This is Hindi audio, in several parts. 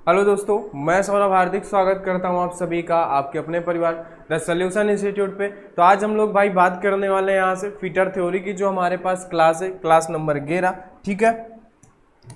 हेलो दोस्तों, मैं सौरभ हार्दिक स्वागत करता हूं आप सभी का आपके अपने परिवार द सॉल्यूशन इंस्टीट्यूट पे। तो आज हम लोग भाई बात करने वाले हैं यहाँ से फिटर थ्योरी की, जो हमारे पास क्लास है, क्लास नंबर 11। ठीक है,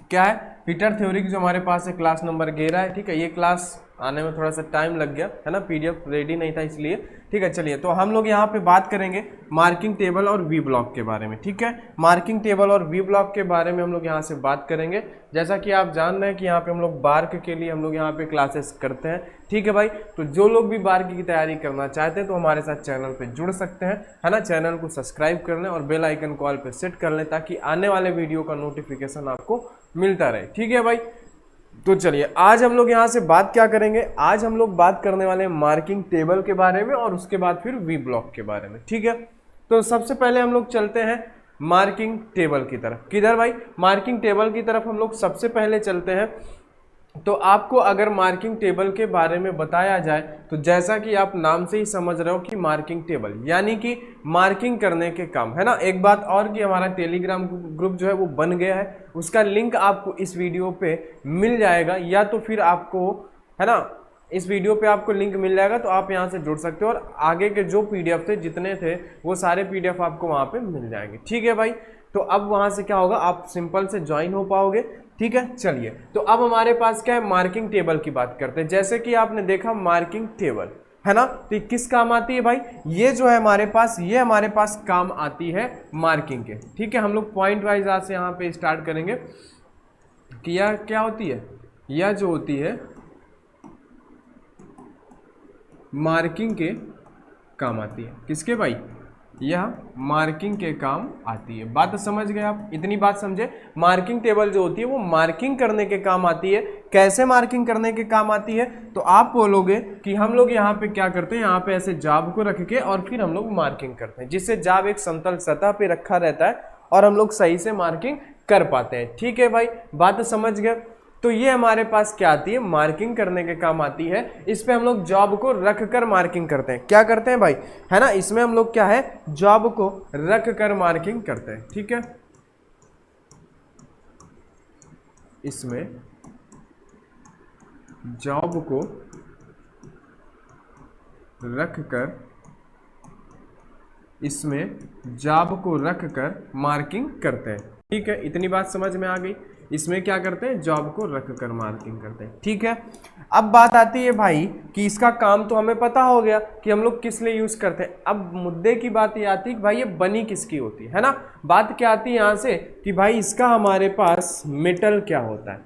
क्या है फिटर थ्योरी की जो हमारे पास है क्लास नंबर 11 है। ठीक है, ये क्लास आने में थोड़ा सा टाइम लग गया है ना, पीडीएफ रेडी नहीं था इसलिए। ठीक है, चलिए तो हम लोग यहाँ पे बात करेंगे मार्किंग टेबल और वी ब्लॉक के बारे में। ठीक है, मार्किंग टेबल और वी ब्लॉक के बारे में हम लोग यहाँ से बात करेंगे। जैसा कि आप जान रहे हैं कि यहाँ पे हम लोग बार्क के लिए हम लोग यहाँ पे क्लासेस करते हैं। ठीक है भाई, तो जो लोग भी बार्क की तैयारी करना चाहते हैं तो हमारे साथ चैनल पे जुड़ सकते हैं, है ना। चैनल को सब्सक्राइब कर लें और बेल आइकन कॉल पे सेट कर लें ताकि आने वाले वीडियो का नोटिफिकेशन आपको मिलता रहे। ठीक है भाई, तो चलिए आज हम लोग यहाँ से बात क्या करेंगे। आज हम लोग बात करने वाले हैं मार्किंग टेबल के बारे में और उसके बाद फिर वी ब्लॉक के बारे में। ठीक है, तो सबसे पहले हम लोग चलते हैं मार्किंग टेबल की तरफ। किधर भाई? मार्किंग टेबल की तरफ हम लोग सबसे पहले चलते हैं। तो आपको अगर मार्किंग टेबल के बारे में बताया जाए तो जैसा कि आप नाम से ही समझ रहे हो कि मार्किंग टेबल यानी कि मार्किंग करने के काम, है ना। एक बात और कि हमारा टेलीग्राम ग्रुप जो है वो बन गया है, उसका लिंक आपको इस वीडियो पे मिल जाएगा, या तो फिर आपको, है ना, इस वीडियो पे आपको लिंक मिल जाएगा तो आप यहाँ से जुड़ सकते हो और आगे के जो पीडीएफ थे जितने थे वो सारे पीडीएफ आपको वहाँ पे मिल जाएंगे। ठीक है भाई, तो अब वहाँ से क्या होगा, आप सिंपल से ज्वाइन हो पाओगे। ठीक है, चलिए तो अब हमारे पास क्या है, मार्किंग टेबल की बात करते हैं। जैसे कि आपने देखा मार्किंग टेबल, है ना, तो किस काम आती है भाई? ये जो है हमारे पास, ये हमारे पास काम आती है मार्किंग के। ठीक है, हम लोग पॉइंट वाइज आज से यहाँ पे स्टार्ट करेंगे कि यह क्या होती है। यह जो होती है मार्किंग के काम आती है। किसके भाई? यह मार्किंग के काम आती है। बात समझ गए आप? इतनी बात समझे। मार्किंग टेबल जो होती है वो मार्किंग करने के काम आती है। कैसे मार्किंग करने के काम आती है? तो आप बोलोगे कि हम लोग यहाँ पे क्या करते हैं, यहाँ पे ऐसे जाब को रख के और फिर हम लोग मार्किंग करते हैं, जिससे जाब एक समतल सतह पे रखा रहता है और हम लोग सही से मार्किंग कर पाते हैं। ठीक है भाई, बात समझ गए। तो ये हमारे पास क्या आती है, मार्किंग करने के काम आती है। इस पे हम लोग जॉब को रख कर मार्किंग करते हैं। क्या करते हैं भाई, है ना, इसमें हम लोग क्या है, जॉब को रख कर मार्किंग करते हैं। ठीक है, इसमें जॉब को रख कर, इसमें जॉब को रख कर मार्किंग करते हैं। ठीक है, इतनी बात समझ में आ गई। इसमें क्या करते हैं, जॉब को रख कर मार्किंग करते हैं। ठीक है, अब बात आती है भाई कि इसका काम तो हमें पता हो गया कि हम लोग किस लिए यूज करते हैं। अब मुद्दे की बात ये आती है कि भाई ये बनी किसकी होती है ना। बात क्या आती है यहाँ से कि भाई इसका हमारे पास मेटल क्या होता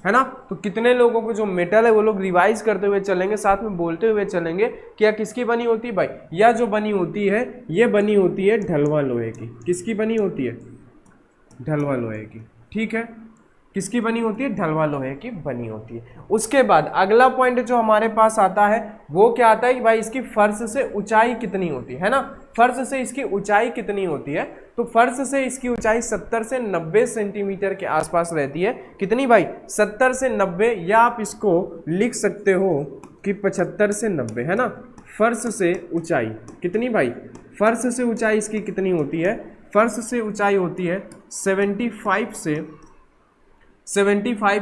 है ना। तो कितने लोगों को जो मेटल है वो लोग रिवाइज करते हुए चलेंगे, साथ में बोलते हुए चलेंगे कि यह किसकी बनी होती है भाई। यह जो बनी होती है ये बनी होती है ढलवा लोहे की। किसकी बनी होती है? ढलवा लोहे की। ठीक है, किसकी बनी होती है? ढलवा लोहे की बनी होती है। उसके बाद अगला पॉइंट जो हमारे पास आता है वो क्या आता है कि भाई इसकी फर्श से ऊंचाई कितनी होती है ना। फर्श से इसकी ऊंचाई कितनी होती है? तो फर्श से इसकी ऊंचाई 70 से 90 सेंटीमीटर के आसपास रहती है। कितनी भाई? 70 से 90, या आप इसको लिख सकते हो कि 75 से 90, है ना। फर्श से ऊंचाई कितनी भाई? फर्श से ऊंचाई इसकी कितनी होती है? फर्श से ऊंचाई होती है 75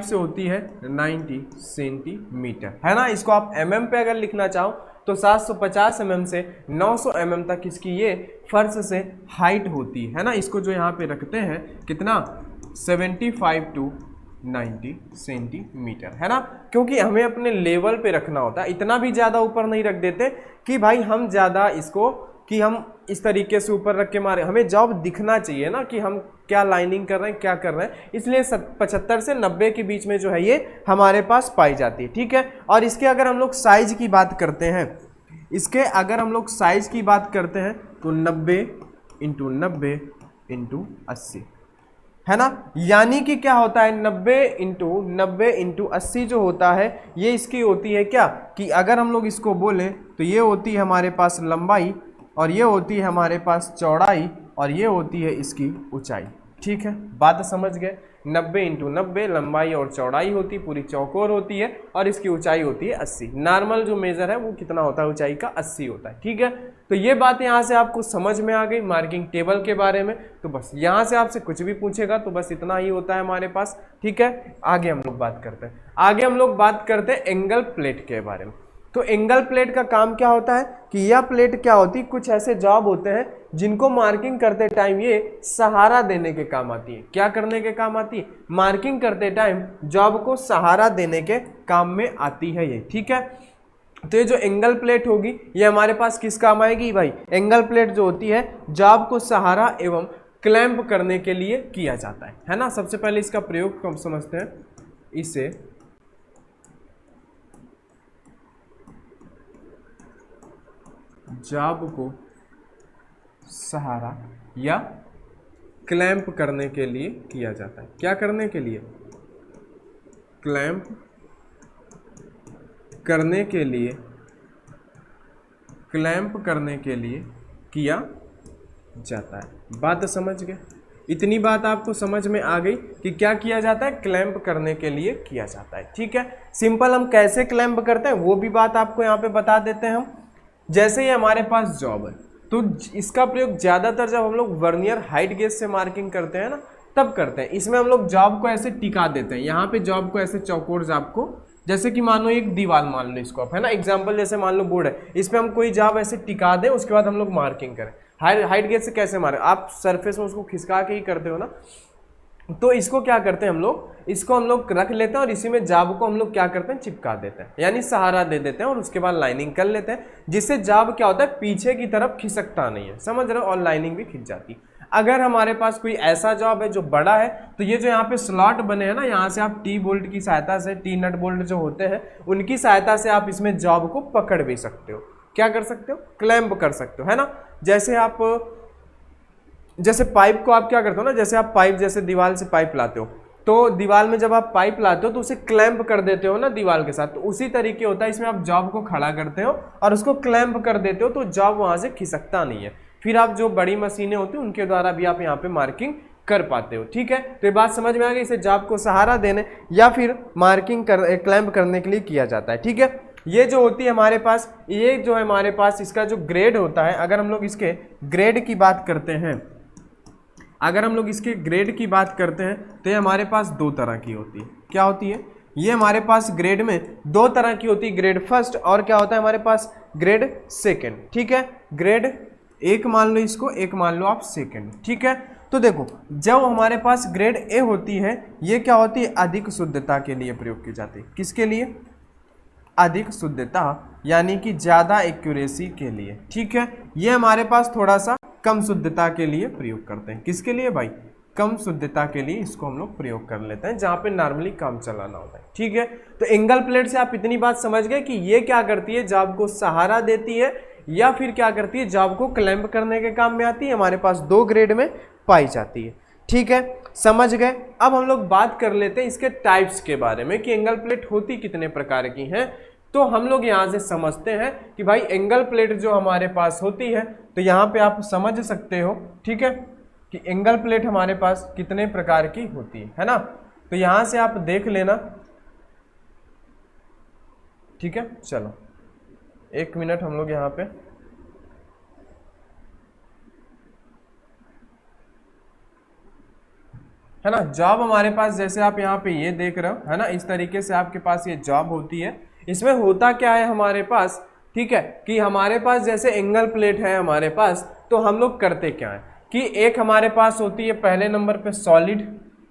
से होती है 90 सेंटीमीटर, है ना। इसको आप mm पे अगर लिखना चाहो तो 750 mm से 900 mm तक इसकी ये फर्श से हाइट होती है ना। इसको जो यहाँ पे रखते हैं कितना, 75 टू 90 सेंटीमीटर, है ना, क्योंकि हमें अपने लेवल पे रखना होता है। इतना भी ज़्यादा ऊपर नहीं रख देते कि भाई हम ज़्यादा इसको, कि हम इस तरीके से ऊपर रख के मारे। हमें जॉब दिखना चाहिए ना कि हम क्या लाइनिंग कर रहे हैं, क्या कर रहे हैं। इसलिए 75 से 90 के बीच में जो है ये हमारे पास पाई जाती है। ठीक है, और इसके अगर हम लोग साइज की बात करते हैं, इसके अगर हम लोग साइज की बात करते हैं तो 90 इंटू 90 इंटू 80, है ना। यानी कि क्या होता है, 90 इंटू 80 जो होता है ये इसकी होती है क्या, कि अगर हम लोग इसको बोलें तो ये होती है हमारे पास लंबाई और ये होती है हमारे पास चौड़ाई और ये होती है इसकी ऊंचाई। ठीक है, बात समझ गए। 90 इंटू 90 लंबाई और चौड़ाई होती, पूरी चौकोर होती है और इसकी ऊंचाई होती है 80। नॉर्मल जो मेजर है वो कितना होता है, ऊंचाई का 80 होता है। ठीक है, तो ये बात यहाँ से आपको समझ में आ गई मार्किंग टेबल के बारे में। तो बस यहाँ से आपसे कुछ भी पूछेगा तो बस इतना ही होता है हमारे पास। ठीक है, आगे हम लोग बात करते हैं। आगे हम लोग बात करते हैं एंगल प्लेट के बारे में। तो एंगल प्लेट का काम क्या होता है कि यह प्लेट क्या होती है, कुछ ऐसे जॉब होते हैं जिनको मार्किंग करते टाइम ये सहारा देने के काम आती है। क्या करने के काम आती है? मार्किंग करते टाइम जॉब को सहारा देने के काम में आती है ये। ठीक है, तो ये जो एंगल प्लेट होगी ये हमारे पास किस काम आएगी भाई? एंगल प्लेट जो होती है जॉब को सहारा एवं क्लैंप करने के लिए किया जाता है ना। सबसे पहले इसका प्रयोग हम समझते हैं। इसे जॉब को सहारा या क्लैंप करने के लिए किया जाता है। क्या करने के लिए? क्लैंप करने के लिए, क्लैंप करने के लिए किया जाता है। बात समझ गए? इतनी बात आपको समझ में आ गई कि क्या किया जाता है? क्लैंप करने के लिए किया जाता है। ठीक है, सिंपल हम कैसे क्लैंप करते हैं वो भी बात आपको यहाँ पे बता देते हैं हम। जैसे ही हमारे पास जॉब है तो इसका प्रयोग ज़्यादातर जब हम लोग वर्नियर हाइट गेज से मार्किंग करते हैं ना तब करते हैं। इसमें हम लोग जॉब को ऐसे टिका देते हैं, यहाँ पे जॉब को ऐसे चौकोर जॉब को, जैसे कि मान लो एक दीवार मान लो इसको आप, है ना, एग्जाम्पल जैसे मान लो बोर्ड है, इस पर हम कोई जॉब ऐसे टिका दें, उसके बाद हम लोग मार्किंग करें। हाइट गेज से कैसे मारे? आप सरफेस में उसको खिसका के ही करते हो ना, तो इसको क्या करते हैं हम लोग, इसको हम लोग रख लेते हैं और इसी में जाब को हम लोग क्या करते हैं? चिपका देते हैं, यानी सहारा दे देते हैं और उसके बाद लाइनिंग कर लेते हैं, जिससे जाब क्या होता है? पीछे की तरफ खिसकता नहीं है, समझ रहे हो, और लाइनिंग भी खिंच जाती है। अगर हमारे पास कोई ऐसा जॉब है जो बड़ा है तो ये जो यहाँ पे स्लॉट बने हैं ना, यहाँ से आप टी बोल्ट की सहायता से, टी नट बोल्ट जो होते हैं उनकी सहायता से आप इसमें जॉब को पकड़ भी सकते हो। क्या कर सकते हो? क्लैंप कर सकते हो, है ना। जैसे पाइप को आप क्या करते हो ना, जैसे आप पाइप, जैसे दीवार से पाइप लाते हो तो दीवार में जब आप पाइप लाते हो तो उसे क्लैंप कर देते हो ना दीवार के साथ, तो उसी तरीके होता है इसमें। आप जॉब को खड़ा करते हो और उसको क्लैंप कर देते हो तो जॉब वहां से खिसकता नहीं है। फिर आप जो बड़ी मशीनें होती हैं उनके द्वारा भी आप यहाँ पे मार्किंग कर पाते हो। ठीक है, तो ये बात समझ में आ गई। इसे जॉब को सहारा देने या फिर मार्किंग क्लैंप करने के लिए किया जाता है। ठीक है, ये जो होती है हमारे पास, ये जो है हमारे पास इसका जो ग्रेड होता है, अगर हम लोग इसके ग्रेड की बात करते हैं, अगर हम लोग इसके ग्रेड की बात करते हैं तो ये हमारे पास दो तरह की होती है। क्या होती है? ये हमारे पास ग्रेड में दो तरह की होती है, ग्रेड फर्स्ट और क्या होता है हमारे पास? Grade second. ठीक है, ग्रेड एक मान लो इसको, एक मान लो आप सेकंड। ठीक है, तो देखो जब हमारे पास ग्रेड ए होती है ये क्या होती है? अधिक शुद्धता के लिए प्रयोग की जाती है। किसके लिए? अधिक शुद्धता, यानी कि ज़्यादा एक्यूरेसी के लिए। ठीक है, ये हमारे पास थोड़ा सा कम शुद्धता के लिए प्रयोग करते हैं। किसके लिए भाई? कम शुद्धता के लिए इसको हम लोग प्रयोग कर लेते हैं, जहाँ पे नॉर्मली काम चलाना होता है। ठीक है, तो एंगल प्लेट से आप इतनी बात समझ गए कि ये क्या करती है? जॉब को सहारा देती है या फिर क्या करती है? जॉब को क्लैंप करने के काम में आती है। हमारे पास दो ग्रेड में पाई जाती है। ठीक है, समझ गए। अब हम लोग बात कर लेते हैं इसके टाइप्स के बारे में कि एंगल प्लेट होती कितने प्रकार की हैं। तो हम लोग यहाँ से समझते हैं कि भाई एंगल प्लेट जो हमारे पास होती है, तो यहाँ पे आप समझ सकते हो, ठीक है, कि एंगल प्लेट हमारे पास कितने प्रकार की होती है ना। तो यहाँ से आप देख लेना। ठीक है, चलो एक मिनट हम लोग यहाँ पे है ना, जॉब हमारे पास जैसे आप यहाँ पे ये देख रहे हो है ना, इस तरीके से आपके पास ये जॉब होती है। इसमें होता क्या है हमारे पास, ठीक है, कि हमारे पास जैसे एंगल प्लेट है हमारे पास, तो हम लोग करते क्या है कि एक हमारे पास होती है पहले नंबर पे सॉलिड,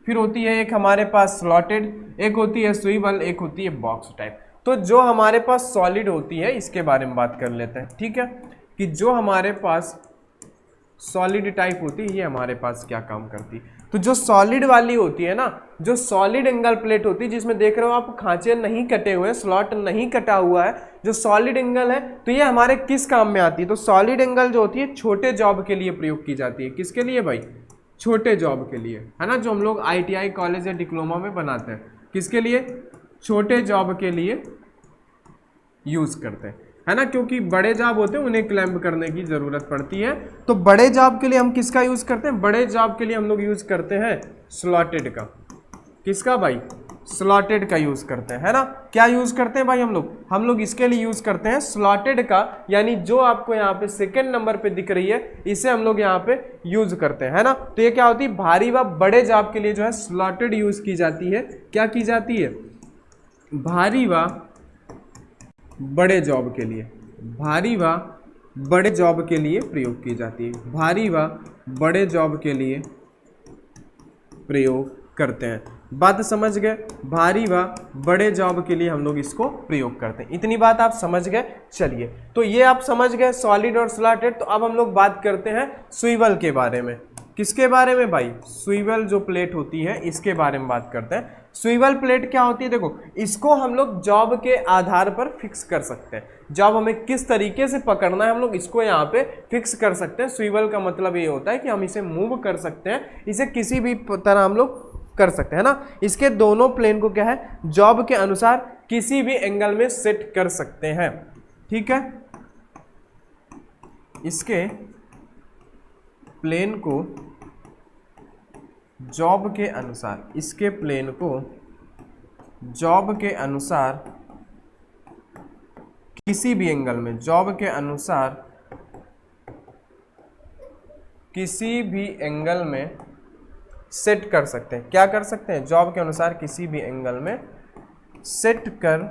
फिर होती है एक हमारे पास स्लॉटेड, एक होती है स्विवल, एक होती है बॉक्स टाइप। तो जो हमारे पास सॉलिड होती है इसके बारे में बात कर लेते हैं। ठीक है, कि जो हमारे पास सॉलिड टाइप होती है ये हमारे पास क्या काम करती है। तो जो सॉलिड वाली होती है ना, जो सॉलिड एंगल प्लेट होती है जिसमें देख रहे हो आप खांचे नहीं कटे हुए, स्लॉट नहीं कटा हुआ है, जो सॉलिड एंगल है, तो ये हमारे किस काम में आती है? तो सॉलिड एंगल जो होती है छोटे जॉब के लिए प्रयोग की जाती है। किसके लिए भाई? छोटे जॉब के लिए, है ना, जो हम लोग ITI कॉलेज या डिप्लोमा में बनाते हैं। किसके लिए? छोटे जॉब के लिए यूज करते हैं। है ना, क्योंकि बड़े जॉब होते हैं उन्हें क्लैंप करने की जरूरत पड़ती है। तो बड़े जॉब के लिए हम किसका यूज करते हैं, बड़े जॉब के लिए हम लोग यूज करते हैं स्लॉटेड का। किसका भाई, स्लॉटेड का यूज करते हैं, है ना। क्या यूज करते हैं भाई हम लोग इसके लिए यूज करते हैं स्लॉटेड का, यानी जो आपको यहाँ पे सेकंड नंबर पे दिख रही है इसे हम लोग यहाँ पे यूज करते हैं, है ना। तो ये क्या होती है, भारी व बड़े जॉब के लिए जो है स्लॉटेड यूज की जाती है। क्या की जाती है, भारी व बड़े जॉब के लिए, भारी व बड़े जॉब के लिए प्रयोग की जाती है, भारी व बड़े जॉब के लिए प्रयोग करते हैं। बात समझ गए, भारी व बड़े जॉब के लिए हम लोग इसको प्रयोग करते हैं। इतनी बात आप समझ गए। चलिए, तो ये आप समझ गए सॉलिड और स्लॉटेड। तो अब हम लोग बात करते हैं स्विवल के बारे में। किसके बारे में भाई, स्विवल जो प्लेट होती है इसके बारे में बात करते हैं। स्विवल प्लेट क्या होती है, देखो इसको हम लोग जॉब के आधार पर फिक्स कर सकते हैं। जॉब हमें किस तरीके से पकड़ना है हम लोग इसको यहाँ पे फिक्स कर सकते हैं। स्विवल का मतलब ये होता है कि हम इसे मूव कर सकते हैं, इसे किसी भी तरह हम लोग कर सकते हैं, है ना। इसके दोनों प्लेन को क्या है, जॉब के अनुसार किसी भी एंगल में सेट कर सकते हैं, ठीक है। इसके प्लेन को जॉब के अनुसार, इसके प्लेन को जॉब के अनुसार किसी भी एंगल में, जॉब के अनुसार किसी भी एंगल में सेट कर सकते हैं। क्या कर सकते हैं, जॉब के अनुसार किसी भी एंगल में सेट कर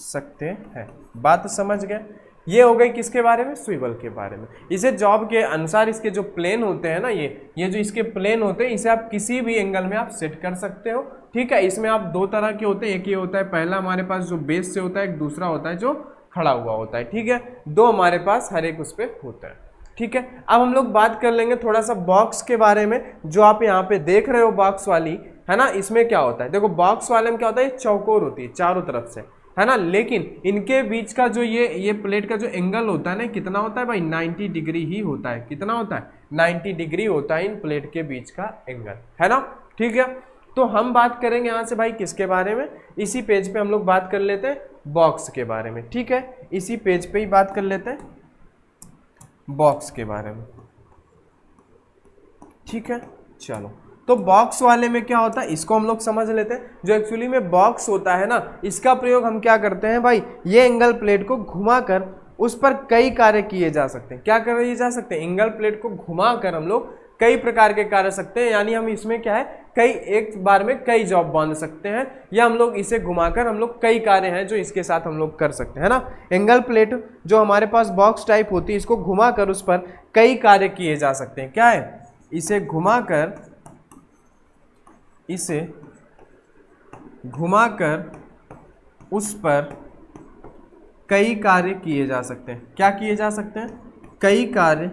सकते हैं। बात समझ गए। ये हो गई किसके बारे में, स्विवल के बारे में। इसे जॉब के अनुसार इसके जो प्लेन होते हैं ना, ये जो इसके प्लेन होते हैं इसे आप किसी भी एंगल में आप सेट कर सकते हो, ठीक है। इसमें आप दो तरह के होते हैं, एक ये होता है पहला हमारे पास जो बेस से होता है, एक दूसरा होता है जो खड़ा हुआ होता है, ठीक है। दो हमारे पास हर एक उस पर होता है, ठीक है। अब हम लोग बात कर लेंगे थोड़ा सा बॉक्स के बारे में। जो आप यहाँ पे देख रहे हो बॉक्स वाली, है ना, इसमें क्या होता है, देखो बॉक्स वाले में क्या होता है, ये चौकोर होती है चारों तरफ से, है ना। लेकिन इनके बीच का जो ये प्लेट का जो एंगल होता है ना, कितना होता है भाई, 90 डिग्री ही होता है। कितना होता है, 90 डिग्री होता है इन प्लेट के बीच का एंगल, है ना, ठीक है। तो हम बात करेंगे यहाँ से भाई किसके बारे में, इसी पेज पे हम लोग बात कर लेते हैं बॉक्स के बारे में, ठीक है। इसी पेज पे ही बात कर लेते हैं बॉक्स के बारे में, ठीक है। चलो, तो बॉक्स वाले में क्या होता है इसको हम लोग समझ लेते हैं। जो एक्चुअली में बॉक्स होता है ना, इसका प्रयोग हम क्या करते हैं भाई, ये एंगल प्लेट को घुमाकर उस पर कई कार्य किए जा सकते हैं। क्या किए जा सकते हैं, एंगल प्लेट को घुमाकर हम लोग कई प्रकार के कार्य सकते हैं। यानी हम इसमें क्या है, कई एक बार में कई जॉब बांध सकते हैं, या हम लोग इसे घुमाकर हम लोग कई कार्य हैं जो इसके साथ हम लोग कर सकते हैं, है ना। एंगल प्लेट जो हमारे पास बॉक्स टाइप होती है, इसको घुमाकर उस पर कई कार्य किए जा सकते हैं। क्या है, इसे घुमाकर उस पर कई कार्य किए जा सकते हैं। क्या किए जा सकते हैं, कई कार्य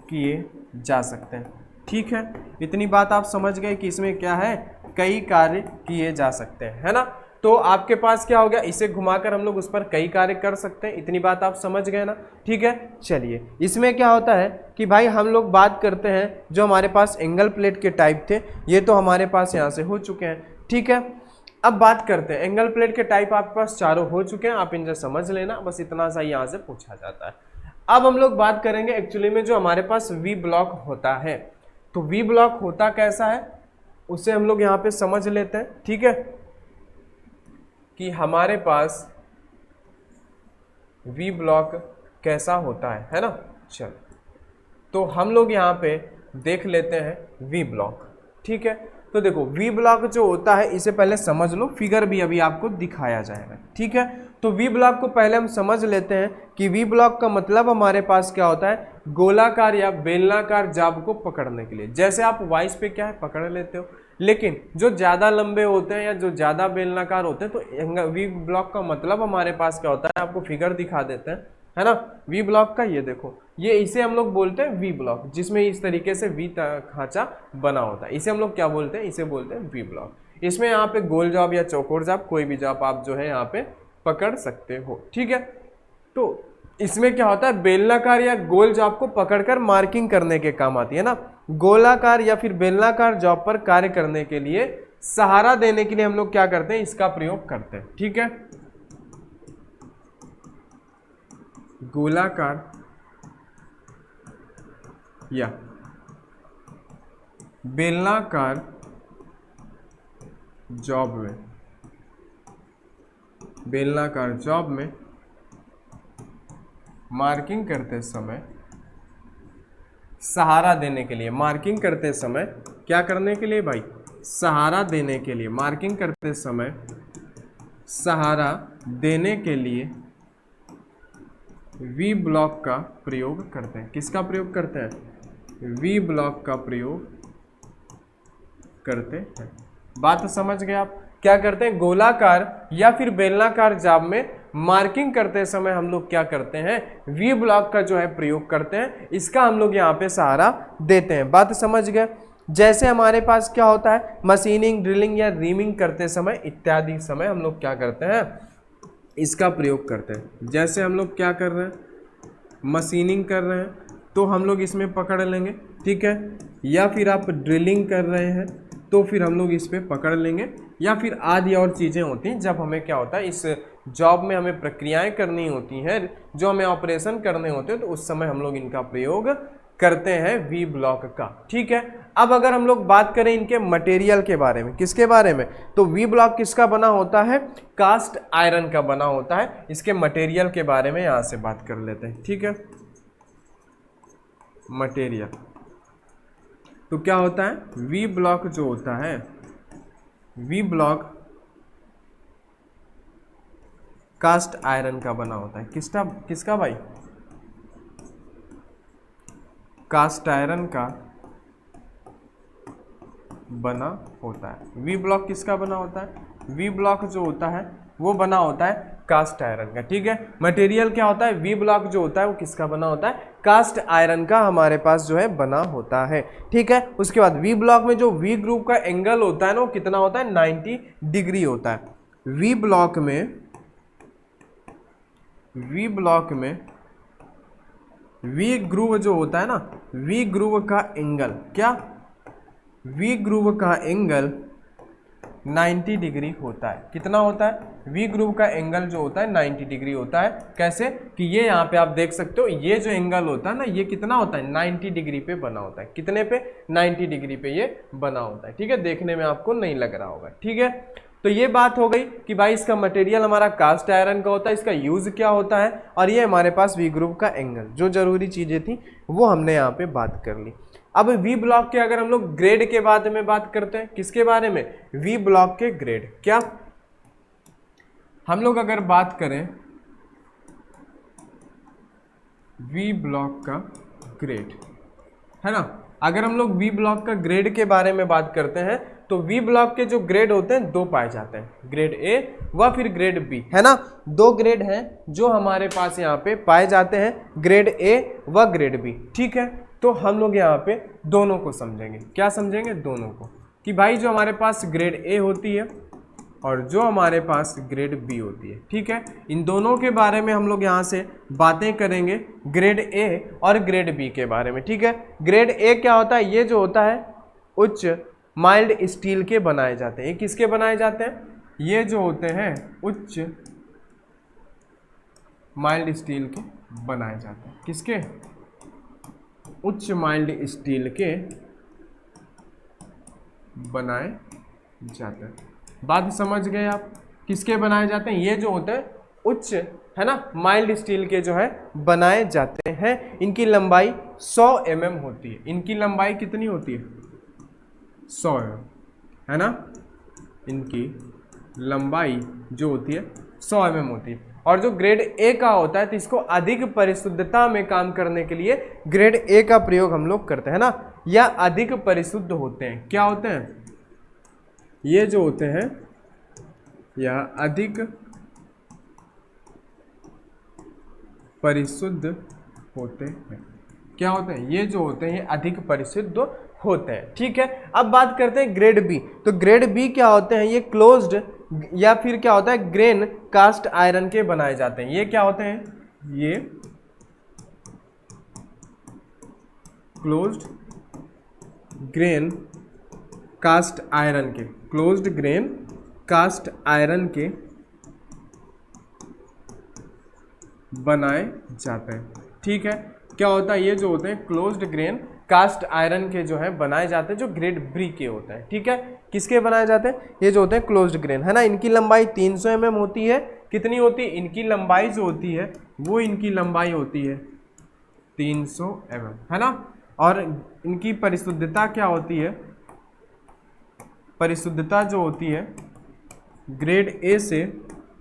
किए जा सकते हैं, ठीक है। इतनी बात आप समझ गए कि इसमें क्या है, कई कार्य किए जा सकते हैं, है ना। तो आपके पास क्या हो गया, इसे घुमाकर हम लोग उस पर कई कार्य कर सकते हैं। इतनी बात आप समझ गए ना, ठीक है। चलिए, इसमें क्या होता है कि भाई हम लोग बात करते हैं जो हमारे पास एंगल प्लेट के टाइप थे, ये तो हमारे पास यहाँ से हो चुके हैं, ठीक है। अब बात करते हैं एंगल प्लेट के टाइप, आपके पास चारों हो चुके हैं, आप इनसे समझ लेना, बस इतना सा यहाँ से पूछा जाता है। अब हम लोग बात करेंगे एक्चुअली में जो हमारे पास वी ब्लॉक होता है। तो वी ब्लॉक होता कैसा है उसे हम लोग यहाँ पे समझ लेते हैं, ठीक है, कि हमारे पास वी ब्लॉक कैसा होता है ना। चल, तो हम लोग यहाँ पे देख लेते हैं वी ब्लॉक, ठीक है। तो देखो वी ब्लॉक जो होता है इसे पहले समझ लो, फिगर भी अभी आपको दिखाया जाएगा, ठीक है। तो वी ब्लॉक को पहले हम समझ लेते हैं कि वी ब्लॉक का मतलब हमारे पास क्या होता है, गोलाकार या बेलनाकार जाब को पकड़ने के लिए। जैसे आप वाइस पे क्या है पकड़ लेते हो, लेकिन जो ज़्यादा लंबे होते हैं या जो ज़्यादा बेलनाकार होते हैं, तो वी ब्लॉक का मतलब हमारे पास क्या होता है, आपको फिगर दिखा देते हैं, है ना। वी ब्लॉक का ये देखो, ये इसे हम लोग बोलते हैं वी ब्लॉक, जिसमें इस तरीके से वी खांचा बना होता है, इसे हम लोग क्या बोलते हैं, इसे बोलते हैं वी ब्लॉक। इसमें यहाँ पे गोल जॉब या चौकोर जॉब, कोई भी जॉब आप जो है यहाँ पे पकड़ सकते हो, ठीक है। तो इसमें क्या होता है, बेलनाकार या गोल जॉब को पकड़कर मार्किंग करने के काम आती है ना। गोलाकार या फिर बेलनाकार जॉब पर कार्य करने के लिए, सहारा देने के लिए हम लोग क्या करते हैं, इसका प्रयोग करते हैं, ठीक है। गोलाकार या बेलनाकार जॉब में, बेलनाकार जॉब में मार्किंग करते समय सहारा देने के लिए, मार्किंग करते समय क्या करने के लिए भाई, सहारा देने के लिए, मार्किंग करते समय सहारा देने के लिए वी ब्लॉक का प्रयोग करते हैं। किसका प्रयोग करते हैं, वी ब्लॉक का प्रयोग करते हैं। बात समझ गए आप। क्या करते हैं, गोलाकार या फिर बेलनाकार जाब में मार्किंग करते समय हम लोग क्या करते हैं, वी ब्लॉक का जो है प्रयोग करते हैं, इसका हम लोग यहाँ पे सहारा देते हैं। बात समझ गए। जैसे हमारे पास क्या होता है, मशीनिंग, ड्रिलिंग या रीमिंग करते समय इत्यादि समय हम लोग क्या करते हैं, इसका प्रयोग करते हैं। जैसे हम लोग क्या कर रहे हैं, मशीनिंग कर रहे हैं तो हम लोग इसमें पकड़ लेंगे, ठीक है, या फिर आप ड्रिलिंग कर रहे हैं तो फिर हम लोग इस पे पकड़ लेंगे, या फिर आदि और चीज़ें होती हैं जब हमें क्या होता है, इस जॉब में हमें प्रक्रियाएं करनी होती हैं, जो हमें ऑपरेशन करने होते हैं, तो उस समय हम लोग इनका प्रयोग करते हैं वी ब्लॉक का, ठीक है। अब अगर हम लोग बात करें इनके मटेरियल के बारे में, किसके बारे में, तो वी ब्लॉक किसका बना होता है, कास्ट आयरन का बना होता है। इसके मटेरियल के बारे में यहाँ से बात कर लेते हैं, ठीक है। मटेरियल तो क्या होता है, वी ब्लॉक जो होता है, वी ब्लॉक कास्ट आयरन का बना होता है। किसका भाई, कास्ट आयरन का बना होता है। वी ब्लॉक किसका बना होता है, वी ब्लॉक जो होता है वो बना होता है कास्ट आयरन का, ठीक है। मटेरियल क्या होता है, वी ब्लॉक जो होता है वो किसका बना होता है, कास्ट आयरन का हमारे पास जो है बना होता है, ठीक है। उसके बाद वी ब्लॉक में जो वी ग्रुप का एंगल होता है ना, वो कितना होता है, 90 डिग्री होता है। वी ब्लॉक में वी ग्रुव जो होता है ना, वी ग्रुव का एंगल क्या, वी ग्रुव का एंगल 90 डिग्री होता है। कितना होता है, वी ग्रुव का एंगल जो होता है 90 डिग्री होता है। कैसे कि ये यहाँ पे आप देख सकते हो, ये जो एंगल होता है ना, ये कितना होता है, 90 डिग्री पे बना होता है। कितने पे, 90 डिग्री पे ये बना होता है, ठीक है। देखने में आपको नहीं लग रहा होगा, ठीक है। तो ये बात हो गई कि भाई इसका मटेरियल हमारा कास्ट आयरन का होता है, इसका यूज क्या होता है, और ये हमारे पास वी ग्रुव का एंगल, जो जरूरी चीजें थी वो हमने यहाँ पे बात कर ली। अब वी ब्लॉक के अगर हम लोग ग्रेड के बारे में बात करते हैं, किसके बारे में, वी ब्लॉक के ग्रेड। क्या हम लोग अगर बात करें वी ब्लॉक का ग्रेड, है ना, अगर हम लोग वी ब्लॉक का ग्रेड के बारे में बात करते हैं तो वी ब्लॉक के जो ग्रेड होते हैं दो पाए जाते हैं, ग्रेड ए व फिर ग्रेड बी, है ना। दो ग्रेड हैं जो हमारे पास यहाँ पे पाए जाते हैं, ग्रेड ए व ग्रेड बी, ठीक है। तो हम लोग यहाँ पे दोनों को समझेंगे। क्या समझेंगे, दोनों को, कि भाई जो हमारे पास ग्रेड ए होती है और जो हमारे पास ग्रेड बी होती है, ठीक है। इन दोनों के बारे में हम लोग यहाँ से बातें करेंगे, ग्रेड ए और ग्रेड बी के बारे में, ठीक है। ग्रेड ए क्या होता है, ये जो होता है उच्च माइल्ड स्टील के बनाए जाते हैं। ये किसके बनाए जाते हैं, ये जो होते हैं उच्च माइल्ड स्टील के बनाए जाते हैं। किसके, उच्च माइल्ड स्टील के बनाए जाते हैं। बात समझ गए आप, किसके बनाए जाते हैं, ये जो होते हैं उच्च, है ना, माइल्ड स्टील के जो है बनाए जाते हैं। इनकी लंबाई 100 mm होती है। इनकी लंबाई कितनी होती है, 100 mm, है ना। इनकी लंबाई जो होती है 100 mm होती है। और जो ग्रेड ए का होता है तो इसको अधिक परिशुद्धता में काम करने के लिए ग्रेड ए का प्रयोग हम लोग करते हैं ना, या अधिक परिशुद्ध होते हैं। क्या होते हैं, ये जो होते हैं यह अधिक परिशुद्ध होते हैं। क्या होते हैं, ये जो होते हैं ये अधिक परिशुद्ध होते हैं, ठीक है। अब बात करते हैं ग्रेड बी। तो ग्रेड बी क्या होते हैं, ये क्लोज्ड या फिर क्या होता है ग्रेन कास्ट आयरन के बनाए जाते हैं। ये क्या होते हैं, ये क्लोज्ड ग्रेन कास्ट आयरन के, क्लोज्ड ग्रेन कास्ट आयरन के बनाए जाते हैं। ठीक है, क्या होता है, ये जो होते हैं क्लोज्ड ग्रेन कास्ट आयरन के जो है बनाए जाते हैं, जो ग्रेड बी के होते हैं। ठीक है, किसके बनाए जाते हैं, ये जो होते हैं क्लोज्ड ग्रेन, है ना। इनकी लंबाई 300 mm होती है। कितनी होती है इनकी लंबाई, जो होती है वो इनकी लंबाई होती है 300 mm, है ना। और इनकी परिशुद्धता क्या होती है, परिशुद्धता जो होती है ग्रेड ए से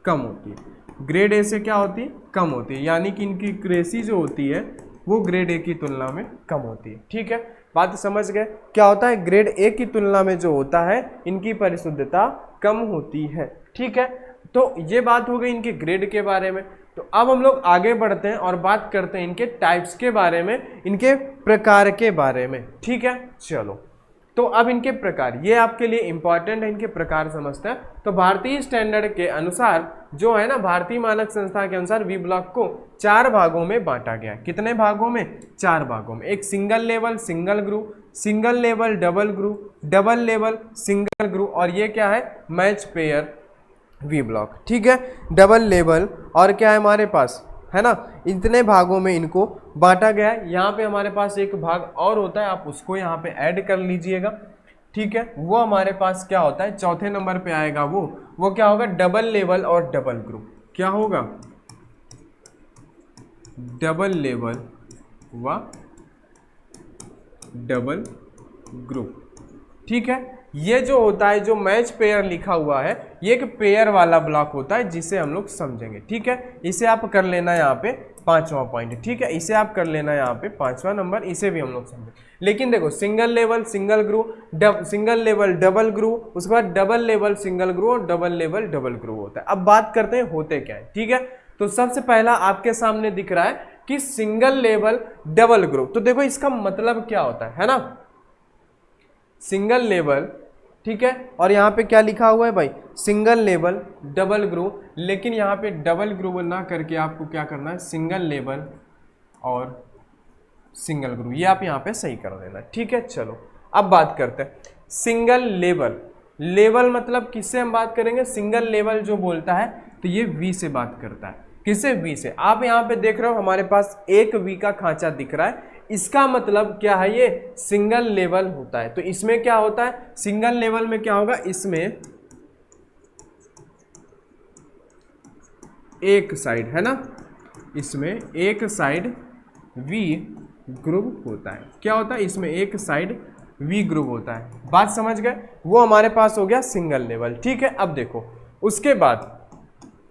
कम होती है। ग्रेड ए से क्या होती है, कम होती है, यानी कि इनकी एक्यूरेसी जो होती है वो ग्रेड ए की तुलना में कम होती है। ठीक है, बात समझ गए। क्या होता है, ग्रेड ए की तुलना में जो होता है इनकी परिशुद्धता कम होती है। ठीक है, तो ये बात हो गई इनके ग्रेड के बारे में। तो अब हम लोग आगे बढ़ते हैं और बात करते हैं इनके टाइप्स के बारे में, इनके प्रकार के बारे में। ठीक है, चलो तो अब इनके प्रकार, ये आपके लिए इंपॉर्टेंट है, इनके प्रकार समझते हैं। तो भारतीय स्टैंडर्ड के अनुसार जो है ना, भारतीय मानक संस्था के अनुसार वी ब्लॉक को 4 भागों में बांटा गया। कितने भागों में, 4 भागों में। एक single level single group, single level double group, double level single group, और ये क्या है, मैच पेयर वी ब्लॉक। ठीक है, डबल लेवल और क्या है हमारे पास, है ना, इतने भागों में इनको बांटा गया है। यहाँ पे हमारे पास एक भाग और होता है, आप उसको यहाँ पे ऐड कर लीजिएगा। ठीक है, वो हमारे पास क्या होता है, चौथे नंबर पे आएगा वो क्या होगा, डबल लेवल और डबल ग्रुप। क्या होगा, डबल लेवल व डबल ग्रुप। ठीक है, ये जो होता है, जो मैच पेयर लिखा हुआ है, ये एक पेयर वाला ब्लॉक होता है, जिसे हम लोग समझेंगे। ठीक है, इसे आप कर लेना यहाँ पे 5वां पॉइंट। ठीक है, इसे आप कर लेना यहाँ पे 5वां नंबर, इसे भी हम लोग समझेंगे। लेकिन देखो, single level single group, single level double group, उसके बाद डबल लेवल सिंगल ग्रुप और डबल लेवल डबल ग्रुप होता है। अब बात करते हैं होते क्या है। ठीक है, तो सबसे पहला आपके सामने दिख रहा है कि सिंगल लेवल डबल ग्रुप। तो देखो इसका मतलब क्या होता है ना, सिंगल लेवल, ठीक है, और यहाँ पे क्या लिखा हुआ है भाई, सिंगल लेवल डबल ग्रुप। लेकिन यहाँ पे डबल ग्रुप ना करके आपको क्या करना है, सिंगल लेवल और सिंगल ग्रुप, ये आप यहाँ पे सही कर देना। ठीक है, चलो अब बात करते हैं सिंगल लेवल। लेवल मतलब किससे हम बात करेंगे, सिंगल लेवल जो बोलता है तो ये वी से बात करता है। किसे, वी से। आप यहाँ पे देख रहे हो हमारे पास एक वी का खांचा दिख रहा है, इसका मतलब क्या है, ये सिंगल लेवल होता है। तो इसमें क्या होता है, सिंगल लेवल में क्या होगा, इसमें एक साइड, है ना, इसमें एक साइड वी ग्रुप होता है। क्या होता है, इसमें एक साइड वी ग्रुप होता है। बात समझ गए, वो हमारे पास हो गया सिंगल लेवल। ठीक है, अब देखो उसके बाद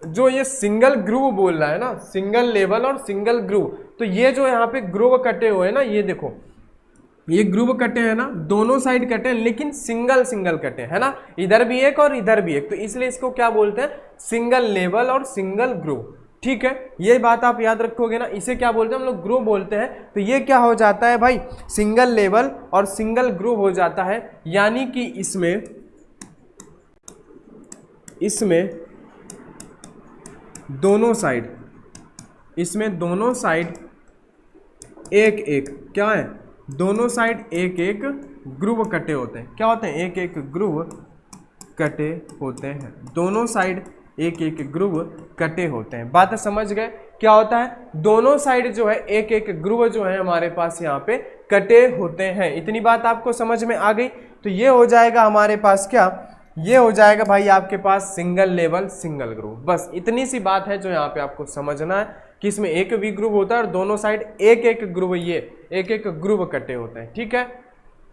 जो ये सिंगल ग्रुप बोल रहा है ना, सिंगल लेवल और सिंगल ग्रुप, तो ये जो यहाँ पे ग्रुप कटे हुए हैं ना, ये देखो ये ग्रुप कटे हैं ना, दोनों साइड कटे हैं, लेकिन सिंगल सिंगल कटे, है ना, इधर भी एक और इधर भी एक, तो इसलिए इसको क्या बोलते हैं, सिंगल लेवल और सिंगल ग्रुप। ठीक है, ये बात आप याद रखोगे ना, इसे क्या बोलते हैं हम लोग, ग्रुप बोलते हैं। तो ये क्या हो जाता है भाई, सिंगल लेवल और सिंगल ग्रुप हो जाता है, यानी कि इसमें दोनों साइड, इसमें दोनों साइड एक एक, क्या है, दोनों साइड एक एक ग्रुप कटे होते हैं। क्या होते हैं, एक एक ग्रुप कटे होते हैं, दोनों साइड एक एक ग्रुप कटे होते हैं। बात समझ गए, क्या होता है, दोनों साइड जो है एक एक ग्रुप जो है हमारे पास यहाँ पे कटे होते हैं। इतनी बात आपको समझ में आ गई। तो ये हो जाएगा हमारे पास क्या, ये हो जाएगा भाई आपके पास सिंगल लेवल सिंगल ग्रुप। बस इतनी सी बात है जो यहाँ पे आपको समझना है कि इसमें एक वी ग्रुप होता है और दोनों साइड एक एक ग्रुप, ये एक एक ग्रुप कटे होते हैं। ठीक है,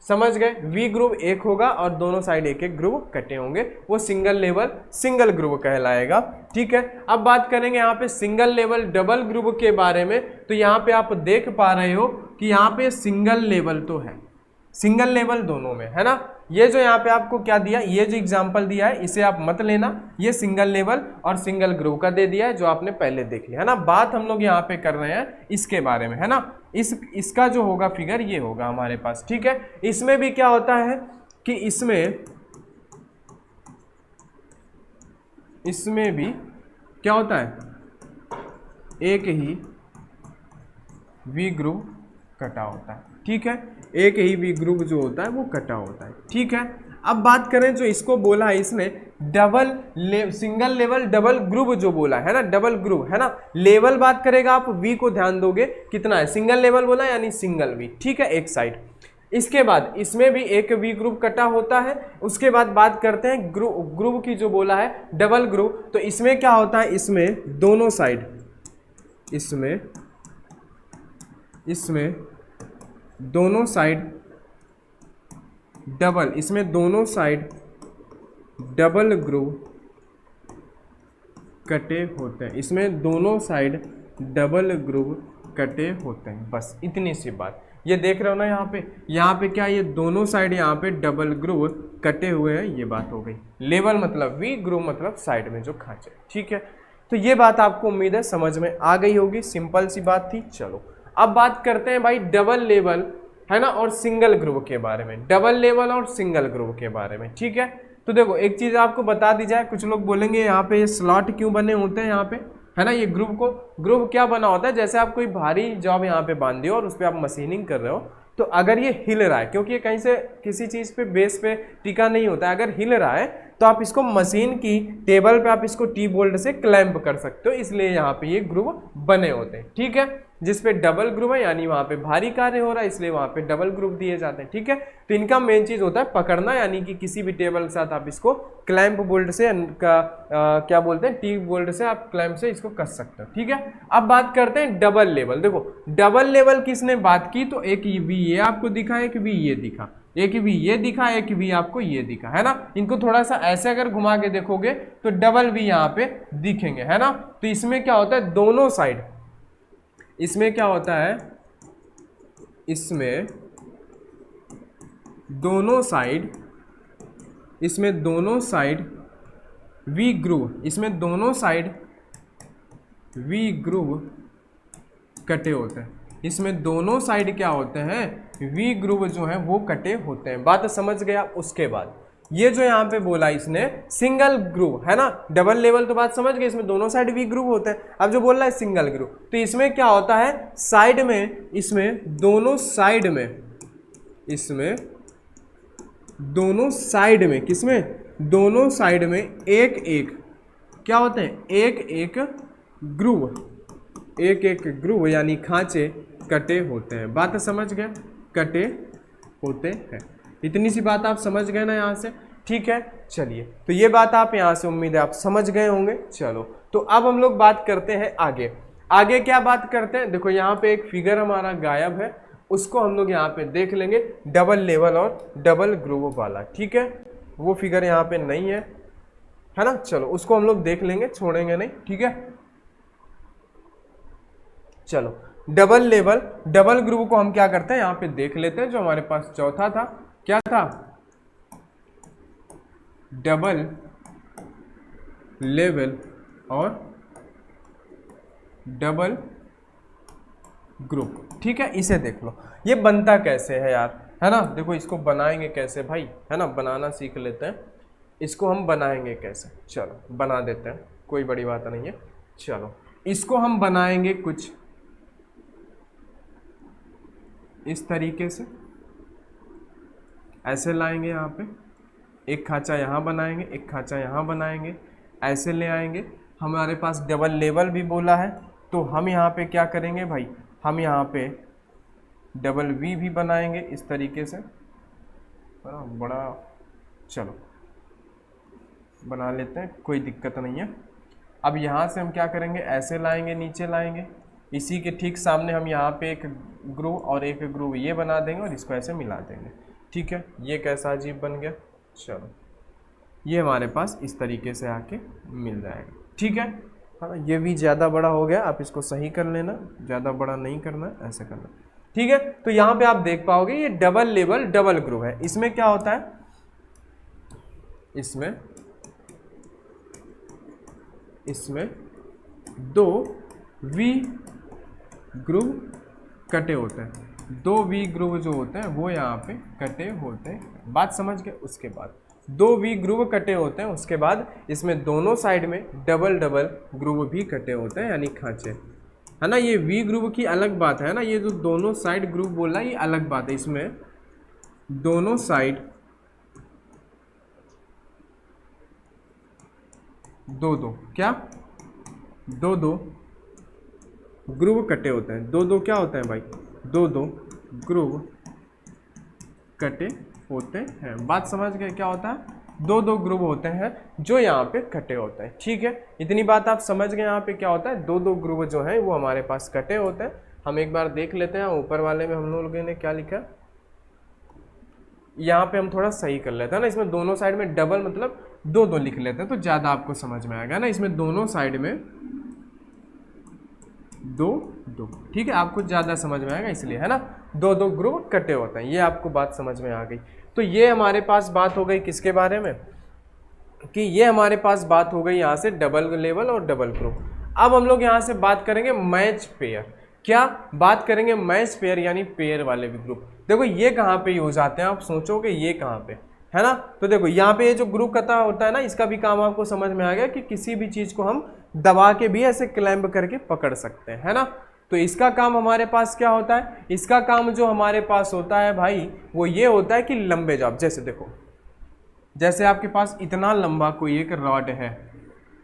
समझ गए, वी ग्रुप एक होगा और दोनों साइड एक एक ग्रुप कटे होंगे, वो सिंगल लेवल सिंगल ग्रुप कहलाएगा। ठीक है, अब बात करेंगे यहाँ पे सिंगल लेवल डबल ग्रुप के बारे में। तो यहाँ पे आप देख पा रहे हो कि यहाँ पे सिंगल लेवल तो है, सिंगल लेवल दोनों में, है ना। ये जो यहाँ पे आपको क्या दिया, ये जो एग्जांपल दिया है इसे आप मत लेना, ये सिंगल लेवल और सिंगल ग्रुप का दे दिया है जो आपने पहले देख लिया, है ना। बात हम लोग यहाँ पे कर रहे हैं इसके बारे में, है ना। इसका जो होगा फिगर ये होगा हमारे पास। ठीक है, इसमें भी क्या होता है कि इसमें भी क्या होता है, एक ही वी ग्रुप कटा होता है। ठीक है, एक ही वी ग्रुप जो होता है वो कटा होता है। ठीक है, अब बात करें जो इसको बोला है इसने सिंगल लेवल डबल ग्रुप जो बोला है ना, डबल ग्रुप है ना, लेवल बात करेगा आप वी को ध्यान दोगे कितना है, सिंगल लेवल बोला यानी सिंगल वी, ठीक है, एक साइड। इसके बाद इसमें भी एक वी ग्रुप कटा होता है। उसके बाद बात करते हैं ग्रुप की जो बोला है डबल ग्रुप, तो इसमें क्या होता है, इसमें दोनों साइड, इसमें दोनों साइड डबल, इसमें दोनों साइड डबल ग्रुप कटे होते हैं, इसमें दोनों साइड डबल ग्रुप कटे होते हैं, बस इतनी सी बात। ये देख रहे हो ना यहाँ पे क्या, ये दोनों साइड यहाँ पे डबल ग्रुप कटे हुए हैं, ये बात हो गई। लेवल मतलब वी, ग्रुप मतलब साइड में जो खांचे, ठीक है। तो ये बात आपको उम्मीद है समझ में आ गई होगी, सिंपल सी बात थी। चलो अब बात करते हैं भाई डबल लेवल है ना और सिंगल ग्रुप के बारे में, डबल लेवल और सिंगल ग्रुप के बारे में, ठीक है। तो देखो एक चीज आपको बता दी जाए, कुछ लोग बोलेंगे यहाँ पे ये स्लॉट क्यों बने होते हैं यहाँ पे, है ना, ये ग्रुप क्या बना होता है, जैसे आप कोई भारी जॉब यहाँ पे बांध दियो और उस पर आप मशीनिंग कर रहे हो, तो अगर ये हिल रहा है, क्योंकि ये कहीं से किसी चीज पे बेस पे टिका नहीं होता है, अगर हिल रहा है तो आप इसको मशीन की टेबल पे आप इसको टी बोल्ट से क्लैंप कर सकते हो, इसलिए यहाँ पे ये ग्रुप बने होते हैं, ठीक है। जिसपे डबल ग्रुप है यानी वहाँ पे भारी कार्य हो रहा है, इसलिए वहाँ पे डबल ग्रुप दिए जाते हैं, ठीक है। तो इनका मेन चीज होता है पकड़ना, यानी कि किसी भी टेबल के साथ आप इसको क्लैंप बोल्ट से क्या बोलते हैं, टी बोल्ट से आप क्लैंप से इसको कस सकते हो, ठीक है। अब बात करते हैं डबल लेवल। देखो डबल लेवल किसने बात की, तो एक वी ये आपको दिखा, एक वी ये दिखा, एक वी ये दिखा, एक वी आपको ये दिखा, है ना। इनको थोड़ा सा ऐसे अगर घुमा के देखोगे तो डबल वी यहाँ पे दिखेंगे, है ना। तो इसमें क्या होता है, दोनों साइड, इसमें क्या होता है, इसमें दोनों साइड, इसमें दोनों साइड वी ग्रुव, इसमें दोनों साइड वी ग्रुव कटे होते हैं, इसमें दोनों साइड क्या होते हैं, वी ग्रुव जो है वो कटे होते हैं, बात समझ गया। उसके बाद ये जो यहाँ पे बोला इसने सिंगल ग्रुव, है ना, डबल लेवल तो बात समझ गए, इसमें दोनों साइड वी ग्रुव होते हैं। अब जो बोल रहा है सिंगल ग्रुव, तो इसमें क्या होता है, साइड में, इसमें दोनों साइड में, इसमें दोनों साइड में, किसमें, दोनों साइड में एक एक क्या होते हैं, एक एक ग्रुव, एक एक ग्रुव यानी खांचे कटे होते हैं, बात समझ गए, कटे होते हैं। इतनी सी बात आप समझ गए ना यहाँ से, ठीक है। चलिए तो ये बात आप यहाँ से उम्मीद है आप समझ गए होंगे। चलो तो अब हम लोग बात करते हैं आगे। आगे क्या बात करते हैं, देखो यहाँ पे एक फिगर हमारा गायब है, उसको हम लोग यहाँ पे देख लेंगे, डबल लेवल और डबल ग्रुव वाला, ठीक है। वो फिगर यहाँ पे नहीं है ना, चलो उसको हम लोग देख लेंगे, छोड़ेंगे नहीं, ठीक है। चलो डबल लेवल डबल ग्रुव को हम क्या करते हैं, यहाँ पे देख लेते हैं। जो हमारे पास चौथा था, क्या था, डबल लेवल और डबल ग्रुप, ठीक है। इसे देख लो, ये बनता कैसे है यार, है ना। देखो इसको बनाएंगे कैसे भाई, है ना, बनाना सीख लेते हैं। इसको हम बनाएंगे कैसे, चलो बना देते हैं, कोई बड़ी बात नहीं है। चलो इसको हम बनाएंगे कुछ इस तरीके से, ऐसे लाएंगे, यहाँ पे एक खांचा यहाँ बनाएंगे, एक खांचा यहाँ बनाएंगे, ऐसे ले आएंगे। हमारे पास डबल लेवल भी बोला है, तो हम यहाँ पे क्या करेंगे भाई, हम यहाँ पे डबल वी भी बनाएंगे इस तरीके से, बड़ा, चलो बना लेते हैं, कोई दिक्कत नहीं है। अब यहाँ से हम क्या करेंगे, ऐसे लाएंगे, नीचे लाएंगे, इसी के ठीक सामने हम यहाँ पे एक ग्रुव और एक ग्रुव ये बना देंगे और इसको ऐसे मिला देंगे, ठीक है। ये कैसा अजीब बन गया, चलो ये हमारे पास इस तरीके से आके मिल जाएगा, ठीक है। हाँ ये भी ज़्यादा बड़ा हो गया, आप इसको सही कर लेना, ज़्यादा बड़ा नहीं करना, ऐसे करना, ठीक है। तो यहाँ पे आप देख पाओगे ये डबल लेवल डबल ग्रुव है। इसमें क्या होता है, इसमें दो वी ग्रुव कटे होते हैं, दो वी ग्रुव जो होते हैं वो यहाँ पे कटे होते हैं, बात समझ गए। उसके बाद दो वी ग्रुव कटे होते हैं, उसके बाद इसमें दोनों साइड में डबल डबल ग्रुव भी कटे होते हैं यानी खांचे, है ना। ये वी ग्रुव की अलग बात है ना, ये जो दोनों साइड ग्रुव बोला ये अलग बात है। इसमें दोनों साइड दो दो क्या, दो दो ग्रुव कटे होते हैं। दो दो क्या होते हैं भाई, दो दो ग्रुव कटे होते हैं। बात समझ गए क्या होता है, दो दो ग्रुव होते हैं जो यहाँ पे कटे होते हैं। ठीक है, इतनी बात आप समझ गए। यहाँ पे क्या होता है, दो दो ग्रुव जो है वो हमारे पास कटे होते हैं। हम एक बार देख लेते हैं ऊपर वाले में हम लोगों ने क्या लिखा है। यहाँ पे हम थोड़ा सही कर लेते हैं ना, इसमें दोनों साइड में डबल मतलब दो दो लिख लेते हैं तो ज़्यादा आपको समझ में आएगा ना। इसमें दोनों साइड में दो दो, ठीक है, आपको ज़्यादा समझ में आएगा इसलिए, है ना। दो दो ग्रुव कटे होते हैं, ये आपको बात समझ में आ गई। तो ये हमारे पास बात हो गई किसके बारे में, कि ये हमारे पास बात हो गई यहाँ से डबल लेवल और डबल ग्रुप। अब हम लोग यहाँ से बात करेंगे मैच पेयर। क्या बात करेंगे, मैच पेयर यानी पेयर वाले भी ग्रुप। देखो ये कहाँ पे यूज आते हैं, आप सोचोगे ये कहाँ पे है ना। तो देखो यहाँ पे ये जो ग्रुप कथा होता है ना, इसका भी काम आपको समझ में आ गया कि किसी भी चीज को हम दबा के भी ऐसे क्लैंप करके पकड़ सकते हैं, है ना। तो इसका काम हमारे पास क्या होता है, इसका काम जो हमारे पास होता है भाई वो ये होता है कि लंबे जॉब, जैसे देखो जैसे आपके पास इतना लंबा कोई एक रॉड है,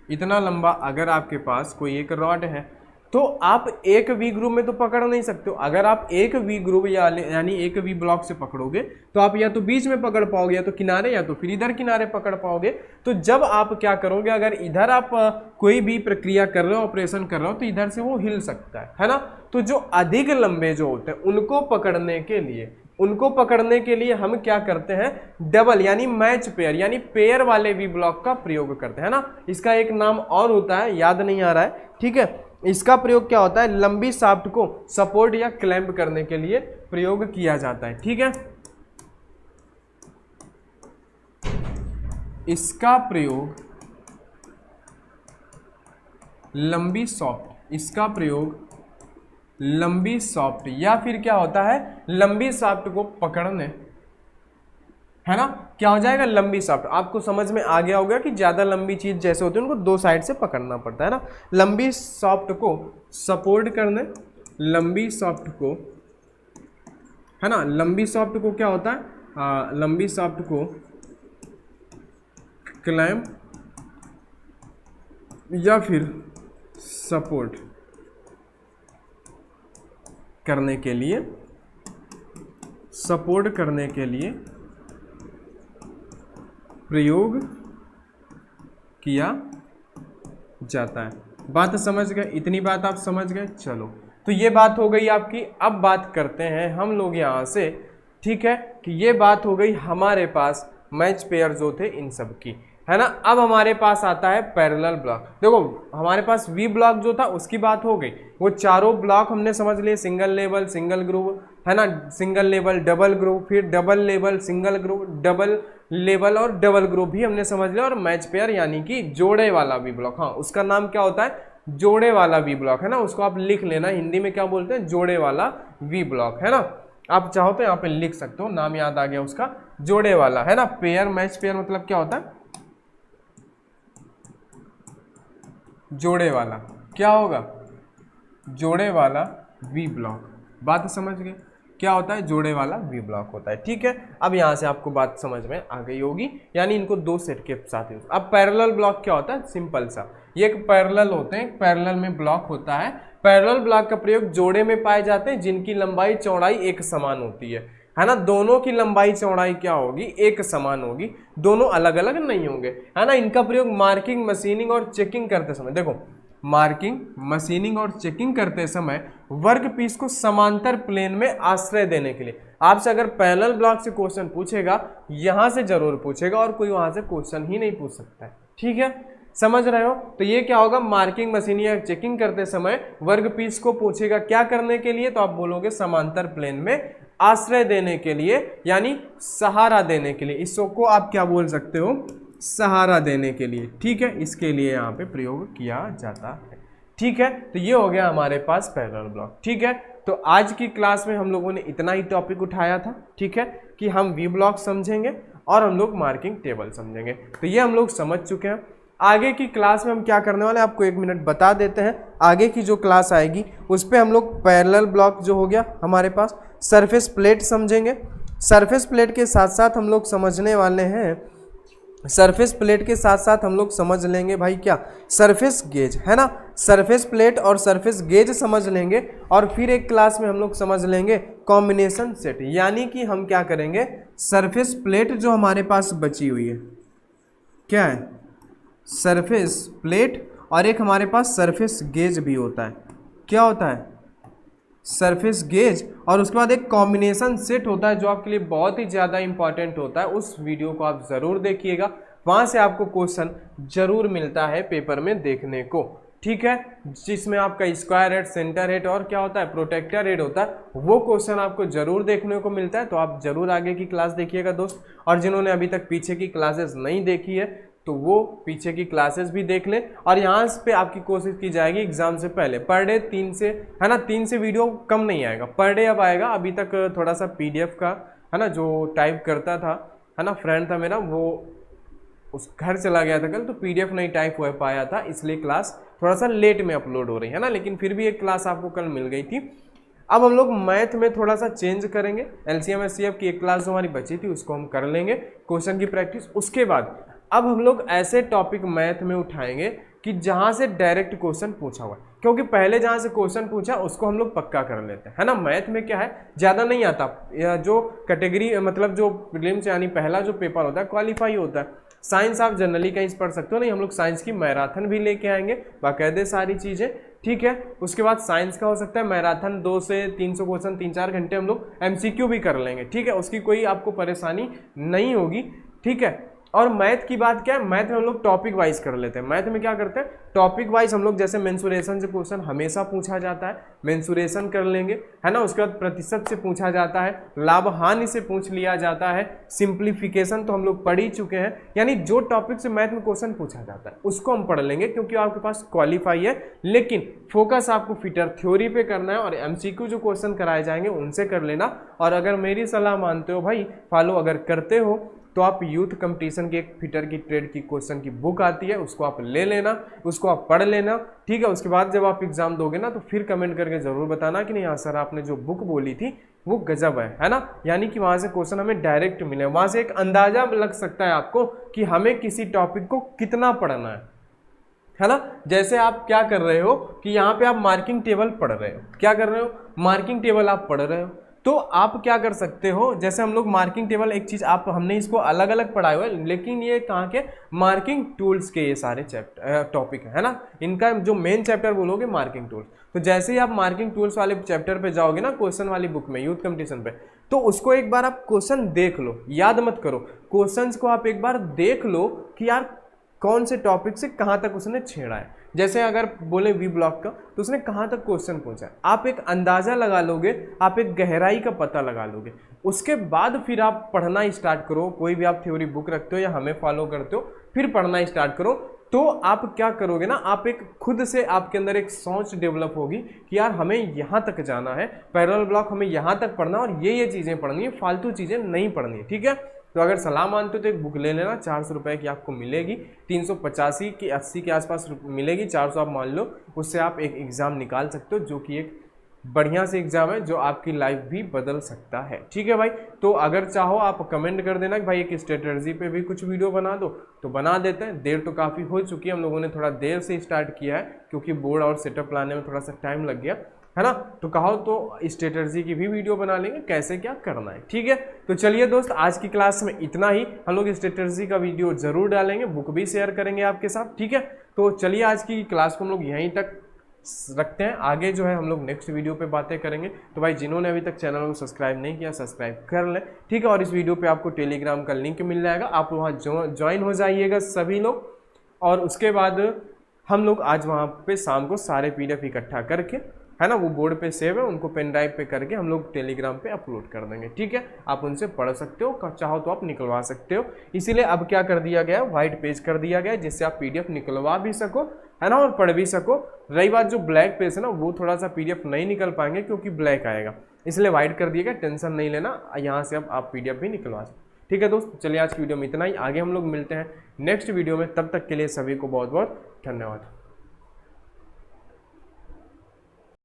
इतना लंबा अगर आपके पास कोई एक रॉड है तो आप एक वी ग्रुप में तो पकड़ नहीं सकते हो। अगर आप एक वी ग्रुप यानी एक वी ब्लॉक से पकड़ोगे तो आप या तो बीच में पकड़ पाओगे या तो किनारे, या तो फिर इधर किनारे पकड़ पाओगे। तो जब आप क्या करोगे, अगर इधर आप कोई भी प्रक्रिया कर रहे हो, ऑपरेशन कर रहे हो, तो इधर से वो हिल सकता है ना। तो जो अधिक लंबे जो होते हैं उनको पकड़ने के लिए हम क्या करते हैं, डबल यानी मैच पेयर यानी पेयर वाले वी ब्लॉक का प्रयोग करते हैं ना। इसका एक नाम और होता है, याद नहीं आ रहा है, ठीक है। इसका प्रयोग क्या होता है, लंबी शाफ्ट को सपोर्ट या क्लैंप करने के लिए प्रयोग किया जाता है, ठीक है। इसका प्रयोग लंबी सॉफ्ट, इसका प्रयोग लंबी सॉफ्ट या फिर क्या होता है, लंबी शाफ्ट को पकड़ने, है ना। क्या हो जाएगा, लंबी शाफ्ट। आपको समझ में आ गया होगा कि ज्यादा लंबी चीज जैसे होती है उनको दो साइड से पकड़ना पड़ता है ना। लंबी शाफ्ट को सपोर्ट करने, लंबी शाफ्ट को, है ना, लंबी शाफ्ट को क्या होता है, लंबी शाफ्ट को क्लैंप या फिर सपोर्ट करने के लिए, सपोर्ट करने के लिए प्रयोग किया जाता है। बात समझ गए, इतनी बात आप समझ गए। चलो तो ये बात हो गई आपकी। अब बात करते हैं हम लोग यहाँ से, ठीक है, कि ये बात हो गई हमारे पास मैच पेयर जो थे इन सब की, है ना। अब हमारे पास आता है पैरेलल ब्लॉक। देखो हमारे पास वी ब्लॉक जो था उसकी बात हो गई, वो चारों ब्लॉक हमने समझ लिए, सिंगल लेवल सिंगल ग्रुव, है ना, सिंगल लेवल डबल ग्रुव, फिर double level single groove, double level और डबल ग्रुप भी हमने समझ लिया। और मैच पेयर यानी कि जोड़े वाला वी ब्लॉक, हाँ उसका नाम क्या होता है, जोड़े वाला वी ब्लॉक, है ना। उसको आप लिख लेना, हिंदी में क्या बोलते हैं, जोड़े वाला वी ब्लॉक, है ना। आप चाहो तो यहाँ पे लिख सकते हो, नाम याद आ गया उसका, जोड़े वाला, है ना। पेयर, मैच पेयर मतलब क्या होता है, जोड़े वाला, क्या होगा, जोड़े वाला वी ब्लॉक। बात समझ गए, क्या होता है, जोड़े वाला वी ब्लॉक होता है, ठीक है। अब यहाँ से आपको बात समझ में आ गई होगी, यानी इनको दो सेट के साथ यूज। अब पैरेलल ब्लॉक क्या होता है, सिंपल सा, ये एक पैरेलल होते हैं, पैरेलल में ब्लॉक होता है। पैरेलल ब्लॉक का प्रयोग जोड़े में पाए जाते हैं जिनकी लंबाई चौड़ाई एक समान होती है ना। दोनों की लंबाई चौड़ाई क्या होगी, एक समान होगी, दोनों अलग अलग नहीं होंगे, है ना। इनका प्रयोग मार्किंग, मशीनिंग और चेकिंग करते समय, देखो मार्किंग, मशीनिंग और चेकिंग करते समय वर्क पीस को समांतर प्लेन में आश्रय देने के लिए। आपसे अगर पैरेलल ब्लॉक से क्वेश्चन पूछेगा, यहां से जरूर पूछेगा और कोई वहां से क्वेश्चन ही नहीं पूछ सकता है, ठीक है, समझ रहे हो। तो ये क्या होगा, मार्किंग, मशीनिंग या चेकिंग करते समय वर्क पीस को पूछेगा क्या करने के लिए, तो आप बोलोगे समांतर प्लेन में आश्रय देने के लिए, यानी सहारा देने के लिए। इसको आप क्या बोल सकते हो, सहारा देने के लिए, ठीक है, इसके लिए यहाँ पे प्रयोग किया जाता है, ठीक है। तो ये हो गया हमारे पास पैरेलल ब्लॉक, ठीक है। तो आज की क्लास में हम लोगों ने इतना ही टॉपिक उठाया था, ठीक है, कि हम वी ब्लॉक समझेंगे और हम लोग मार्किंग टेबल समझेंगे। तो ये हम लोग समझ चुके हैं। आगे की क्लास में हम क्या करने वाले हैं आपको एक मिनट बता देते हैं। आगे की जो क्लास आएगी उस पर हम लोग पैरेलल ब्लॉक जो हो गया हमारे पास, सरफेस प्लेट समझेंगे। सरफेस प्लेट के साथ साथ हम लोग समझने वाले हैं सरफेस प्लेट के साथ साथ हम लोग समझ लेंगे भाई क्या, सरफेस गेज, है ना। सरफेस प्लेट और सरफेस गेज समझ लेंगे और फिर एक क्लास में हम लोग समझ लेंगे कॉम्बिनेशन सेट। यानी कि हम क्या करेंगे, सरफेस प्लेट जो हमारे पास बची हुई है, क्या है, सरफेस प्लेट, और एक हमारे पास सरफेस गेज भी होता है। क्या होता है, सरफेस गेज, और उसके बाद एक कॉम्बिनेशन सेट होता है जो आपके लिए बहुत ही ज़्यादा इंपॉर्टेंट होता है। उस वीडियो को आप ज़रूर देखिएगा, वहाँ से आपको क्वेश्चन जरूर मिलता है पेपर में देखने को, ठीक है। जिसमें आपका स्क्वायर हेड, सेंटर हेड और क्या होता है, प्रोटेक्टर हेड होता है, वो क्वेश्चन आपको जरूर देखने को मिलता है। तो आप जरूर आगे की क्लास देखिएगा दोस्त। और जिन्होंने अभी तक पीछे की क्लासेस नहीं देखी है तो वो पीछे की क्लासेस भी देख लें। और यहाँ पे आपकी कोशिश की जाएगी एग्जाम से पहले पर डे 3 से, है ना, 3 से वीडियो कम नहीं आएगा, पर डे अब आएगा। अभी तक थोड़ा सा PDF का, है ना, जो टाइप करता था, है ना, फ्रेंड था मेरा, वो उस घर चला गया था कल, तो PDF नहीं टाइप हो पाया था, इसलिए क्लास थोड़ा सा लेट में अपलोड हो रही है ना, लेकिन फिर भी एक क्लास आपको कल मिल गई थी। अब हम लोग मैथ में थोड़ा सा चेंज करेंगे। LCM SCF की एक क्लास जो हमारी बची थी उसको हम कर लेंगे, क्वेश्चन की प्रैक्टिस। उसके बाद अब हम लोग ऐसे टॉपिक मैथ में उठाएंगे कि जहां से डायरेक्ट क्वेश्चन पूछा हुआ है, क्योंकि पहले जहां से क्वेश्चन पूछा उसको हम लोग पक्का कर लेते हैं, है ना। मैथ में क्या है, ज़्यादा नहीं आता, जो कैटेगरी मतलब जो प्रीलिम्स यानी पहला जो पेपर होता है क्वालिफाई होता है। साइंस आप जनरली कहीं पढ़ सकते हो, नहीं हम लोग साइंस की मैराथन भी लेके आएंगे, बाकायदे सारी चीज़ें, ठीक है। उसके बाद साइंस का हो सकता है मैराथन 2 से 300 क्वेश्चन 3-4 घंटे हम लोग MCQ भी कर लेंगे, ठीक है, उसकी कोई आपको परेशानी नहीं होगी, ठीक है। और मैथ की बात क्या है, मैथ में हम लोग टॉपिक वाइज कर लेते हैं। मैथ में क्या करते हैं, टॉपिक वाइज हम लोग, जैसे मेंसुरेशन से क्वेश्चन हमेशा पूछा जाता है, मेंसुरेशन कर लेंगे, है ना। उसके बाद प्रतिशत से पूछा जाता है, लाभ हानि से पूछ लिया जाता है, सिंप्लीफिकेशन तो हम लोग पढ़ ही चुके हैं। यानी जो टॉपिक से मैथ में क्वेश्चन पूछा जाता है उसको हम पढ़ लेंगे, क्योंकि आपके पास क्वालिफाई है। लेकिन फोकस आपको फिटर थ्योरी पे करना है और MCQ जो क्वेश्चन कराए जाएंगे उनसे कर लेना। और अगर मेरी सलाह मानते हो भाई, फॉलो अगर करते हो, तो आप यूथ कंपटीशन की एक फिटर की ट्रेड की क्वेश्चन की बुक आती है, उसको आप ले लेना, उसको आप पढ़ लेना, ठीक है। उसके बाद जब आप एग्जाम दोगे ना तो फिर कमेंट करके जरूर बताना कि नहीं हाँ सर आपने जो बुक बोली थी वो गजब है ना। यानी कि वहाँ से क्वेश्चन हमें डायरेक्ट मिले, वहाँ से एक अंदाजा लग सकता है आपको कि हमें किसी टॉपिक को कितना पढ़ना है ना। जैसे आप क्या कर रहे हो कि यहाँ पे आप मार्किंग टेबल पढ़ रहे हो, क्या कर रहे हो, मार्किंग टेबल आप पढ़ रहे हो, तो आप क्या कर सकते हो, जैसे हम लोग मार्किंग टेबल एक चीज़ आप, हमने इसको अलग अलग पढ़ाए हुए, लेकिन ये कहाँ के, मार्किंग टूल्स के ये सारे चैप्टर टॉपिक है ना, इनका जो मेन चैप्टर बोलोगे मार्किंग टूल्स। तो जैसे ही आप मार्किंग टूल्स वाले चैप्टर पे जाओगे ना, क्वेश्चन वाली बुक में यूथ कंपटीशन पे, तो उसको एक बार आप क्वेश्चन देख लो, याद मत करो, क्वेश्चंस को आप एक बार देख लो कि यार कौन से टॉपिक से कहाँ तक उसने छेड़ा है। जैसे अगर बोले वी ब्लॉक का, तो उसने कहाँ तक क्वेश्चन पूछा है, आप एक अंदाज़ा लगा लोगे, आप एक गहराई का पता लगा लोगे। उसके बाद फिर आप पढ़ना स्टार्ट करो, कोई भी आप थ्योरी बुक रखते हो या हमें फॉलो करते हो, फिर पढ़ना स्टार्ट करो। तो आप क्या करोगे ना, आप एक खुद से आपके अंदर एक सोच डेवलप होगी कि यार हमें यहाँ तक जाना है, पैरेलल ब्लॉक हमें यहाँ तक पढ़ना और ये चीज़ें पढ़नी है, फालतू चीज़ें नहीं पढ़नी है, ठीक है। तो अगर सलाह मानते हो तो एक बुक ले लेना, 400 रुपये की आपको मिलेगी, 385 की 80 के आसपास मिलेगी, 400 आप मान लो, उससे आप एक एग्ज़ाम निकाल सकते हो, जो कि एक बढ़िया से एग्ज़ाम है जो आपकी लाइफ भी बदल सकता है, ठीक है भाई। तो अगर चाहो आप कमेंट कर देना कि भाई एक स्ट्रेटजी पे भी कुछ वीडियो बना दो, तो बना देते हैं। देर तो काफ़ी हो चुकी है, हम लोगों ने थोड़ा देर से स्टार्ट किया है क्योंकि बोर्ड और सेटअप लाने में थोड़ा सा टाइम लग गया, है ना। तो कहो तो स्ट्रेटजी की भी वीडियो बना लेंगे कैसे क्या करना है, ठीक है। तो चलिए दोस्त, आज की क्लास में इतना ही, हम लोग स्ट्रेटजी का वीडियो जरूर डालेंगे, बुक भी शेयर करेंगे आपके साथ, ठीक है। तो चलिए आज की क्लास को हम लोग यहीं तक रखते हैं, आगे जो है हम लोग नेक्स्ट वीडियो पे बातें करेंगे। तो भाई जिन्होंने अभी तक चैनल को सब्सक्राइब नहीं किया सब्सक्राइब कर लें, ठीक है। और इस वीडियो पे आपको टेलीग्राम का लिंक मिल जाएगा, आप वहाँ ज्वाइन हो जाइएगा सभी लोग। और उसके बाद हम लोग आज वहाँ पे शाम को सारे PDF इकट्ठा करके, है ना, वो बोर्ड पे सेव है, उनको पेन ड्राइव पे करके हम लोग टेलीग्राम पे अपलोड कर देंगे, ठीक है। आप उनसे पढ़ सकते हो, चाहो तो आप निकलवा सकते हो। इसीलिए अब क्या कर दिया गया है, व्हाइट पेज कर दिया गया है, जिससे आप PDF निकलवा भी सको, है ना, और पढ़ भी सको। रही बात जो ब्लैक पेज है ना, वो थोड़ा सा PDF नहीं निकल पाएंगे क्योंकि ब्लैक आएगा, इसलिए व्हाइट कर दिया गया, टेंशन नहीं लेना, यहाँ से अब आप PDF भी निकलवा सकते, ठीक है दोस्त। चलिए आज की वीडियो में इतना ही, आगे हम लोग मिलते हैं नेक्स्ट वीडियो में, तब तक के लिए सभी को बहुत बहुत धन्यवाद।